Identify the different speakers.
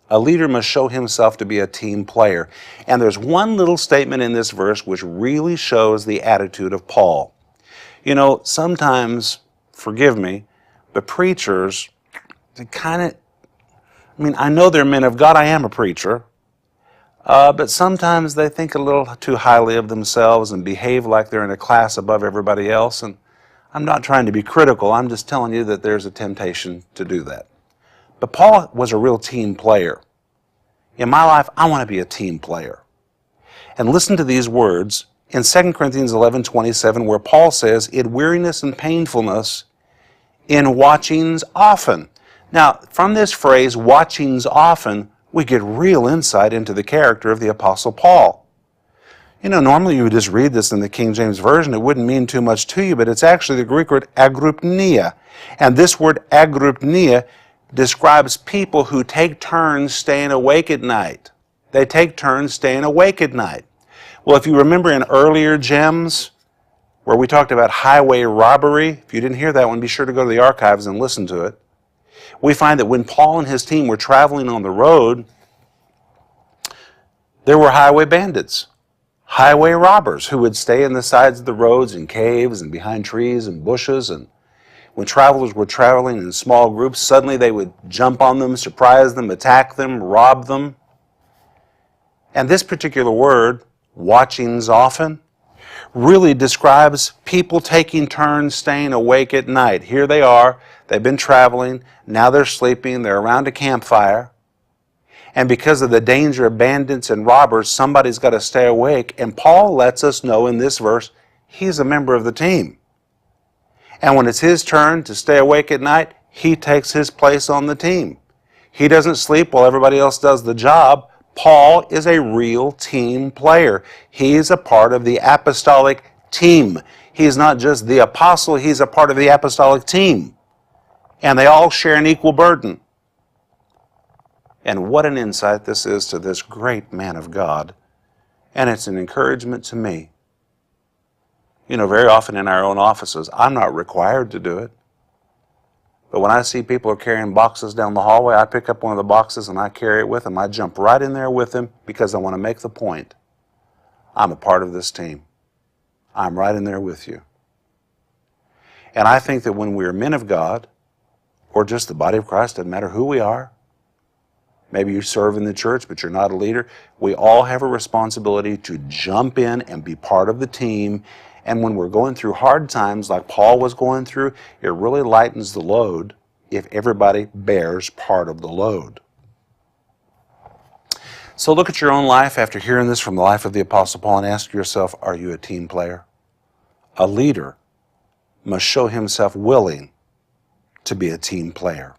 Speaker 1: A leader must show himself to be a team player. And there's one little statement in this verse which really shows the attitude of Paul. You know, sometimes, forgive me, but preachers, they kind of, I know they're men of God. I am a preacher. But sometimes they think a little too highly of themselves and behave like they're in a class above everybody else. And I'm not trying to be critical. I'm just telling you that there's a temptation to do that. But Paul was a real team player. In my life, I want to be a team player. And listen to these words in 2 Corinthians 11:27, where Paul says, "In weariness and painfulness, in watchings often." Now, from this phrase, watchings often, we get real insight into the character of the Apostle Paul. You know, normally you would just read this in the King James Version. It wouldn't mean too much to you, but it's actually the Greek word agrupnia. And this word agrupnia describes people who take turns staying awake at night. They take turns staying awake at night. Well, if you remember in earlier gems, where we talked about highway robbery, if you didn't hear that one, be sure to go to the archives and listen to it. We find that when Paul and his team were traveling on the road, there were highway bandits, highway robbers who would stay in the sides of the roads and caves and behind trees and bushes. And when travelers were traveling in small groups, suddenly they would jump on them, surprise them, attack them, rob them. And this particular word, watchings often, really describes people taking turns staying awake at night. Here they are, they've been traveling, now they're sleeping, they're around a campfire. And because of the danger of bandits and robbers, somebody's got to stay awake. And Paul lets us know in this verse, he's a member of the team. And when it's his turn to stay awake at night, he takes his place on the team. He doesn't sleep while everybody else does the job. Paul is a real team player. He's a part of the apostolic team. He's not just the apostle, he's a part of the apostolic team. And they all share an equal burden. And what an insight this is to this great man of God. And it's an encouragement to me. You know, very often in our own offices, I'm not required to do it. But when I see people are carrying boxes down the hallway, I pick up one of the boxes and I carry it with them. I jump right in there with them because I want to make the point. I'm a part of this team. I'm right in there with you. And I think that when we're men of God, or just the body of Christ, doesn't matter who we are, maybe you serve in the church, but you're not a leader, we all have a responsibility to jump in and be part of the team. And when we're going through hard times like Paul was going through, it really lightens the load if everybody bears part of the load. So look at your own life after hearing this from the life of the Apostle Paul and ask yourself, are you a team player? A leader must show himself willing to be a team player.